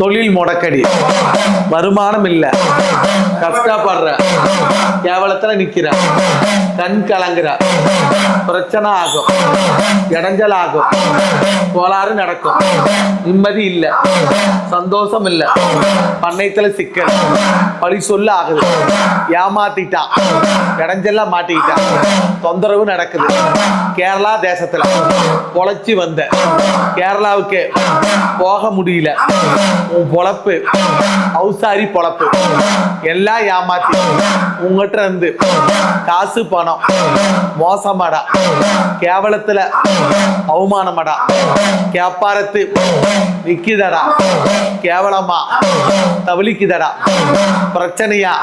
தொழில் முடக்கடி, வருமானம் இல்ல, கஷ்டப்படுற, கேவலத்துல நிக்கிற, கண் கலங்குற, பிரச்சனை ஆகும், இடைஞ்சல் ஆகும், கோளாறு நடக்கும், நிம்மதி இல்ல, சந்தோஷம் இல்ல, பண்ணையத்துல சிக்கல், பழி சொல்ல ஆகுது, ஏமாத்திட்டான், இடைஞ்சல்ல மாட்டிக்கிட்டான், தொந்தரவு நடக்குது. கேரளா தேசத்துல பொழைச்சி வந்த கேரளாவுக்கு போக முடியல. உன் பொழப்பு ஹவுசாரி பொழப்பு எல்லாம் ஏமாத்தி உங்ககிட்ட இருந்து காசு பணம் மோசமாடா, கேவலத்துல அவமானமாடா, கேப்பாரத்து நிக்குதடா, கேவலமா தவிலிக்குதடா, பிரச்சனையா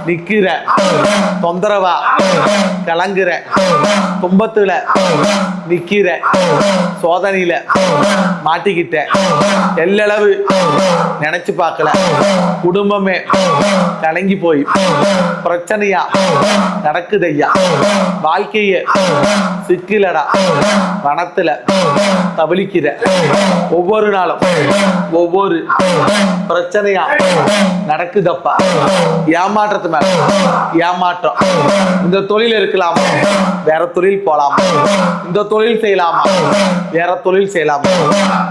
நிக்கிற, தொந்தரவா கலங்குற, துன்பத்துல நிக்கிற, சோதனையில மாட்டிக்கிட்ட, எல்லளவு நினைச்சு பார்க்கல, குடும்பமே கலங்கி போய் பிரச்சனையா நடக்குதையா, வாழ்க்கைய சிக்கலடா, வனத்துல தவிலிக்கிற, ஒவ்வொரு நாளும் ஒவ்வொரு பிரச்சனையா நடக்குதப்பா. ஏமாற்றத்து மேல ஏமாற்றம். இந்த தொழில் இருக்கலாமா, வேற தொழில் போலாமா, இந்த தொழில் செய்யலாமா, வேற தொழில் செய்யலாமா,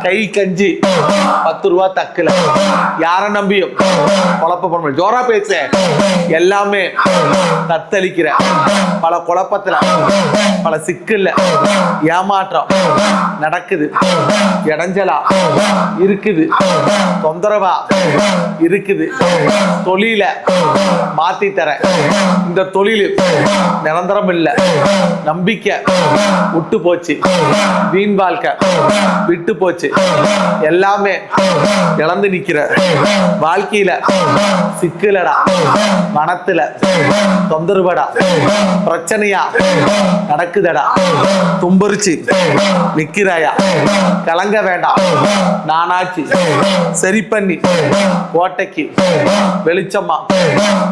கை கஞ்சி 10 ரூபா தக்குல, யார நம்பியும் குழப்ப பண்ண ஜோரா பேச, எல்லாமே தத்தளிக்கிற, பல குழப்பத்துல பல சிக்கல்ல ஏமாற்றம் நடக்குது, இடைஞ்சலா இருக்குது, தொந்தரவா இருக்குது, தொழில மாத்தி தர, இந்த தொழில் நிரந்தரம் இல்ல, நம்பிக்கை விட்டு போச்சு, வீண் வாழ்க்கை விட்டு போச்சு, எல்லாமே இழந்து நிக்கிற, வாழ்க்கையில சிக்கலடா, மனத்துல தொந்தரவுடா, பிரச்சனையா நடக்குதடா, தும்பரிச்சு நிக்கிறாயா, கலங்க வேண்டாம், நானாச்சு சரி பண்ணி கோட்டைக்கு வெளிச்சமா,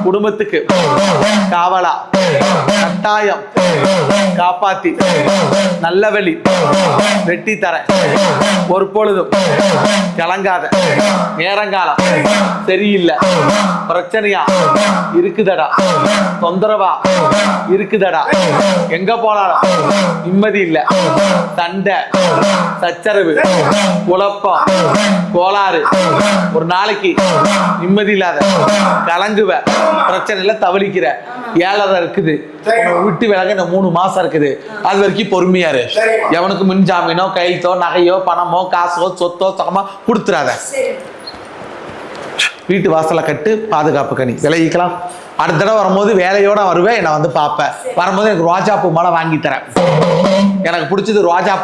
குடும்பத்துக்கு காவலா, கட்டாயம் காப்பாத்தி நல்ல வழி வெட்டி தர, ஒரு பொழுதும் கலங்காத, நேரங்காலம் சரியில்லை, பிரச்சனையா இருக்குதடா, தொந்தரவா இருக்குதடா, எங்க போனாலும் நிம்மதி இல்ல, சண்டை சச்சரவு குழப்பம் கோளாறு, ஒரு நாளைக்கு நிம்மதி இல்லாத, கலங்குவ, பிரச்சனையில தவளிக்கிற, ஏழரை இருக்குது, விட்டு விலக இந்த 3 மாசம் இருக்குது, அது வரைக்கும் பொறுமையாரு. எவனுக்கு மின்ஜாமீனோ கையெழுத்தோ நகையோ பணமோ காசோ சொத்தோ சகமா கொடுத்துறாத. வீட்டு வாசலை கட்டு, பாதுகாப்பு கனி விளைவிக்கலாம். அடுத்த தடவை வரும்போது வேலையோட வருவேன், என்னை வந்து பார்ப்பேன். வரும்போது எனக்கு ரோஜா பூ மாலை வாங்கி தரேன். எனக்கு பிடிச்சது ரோஜா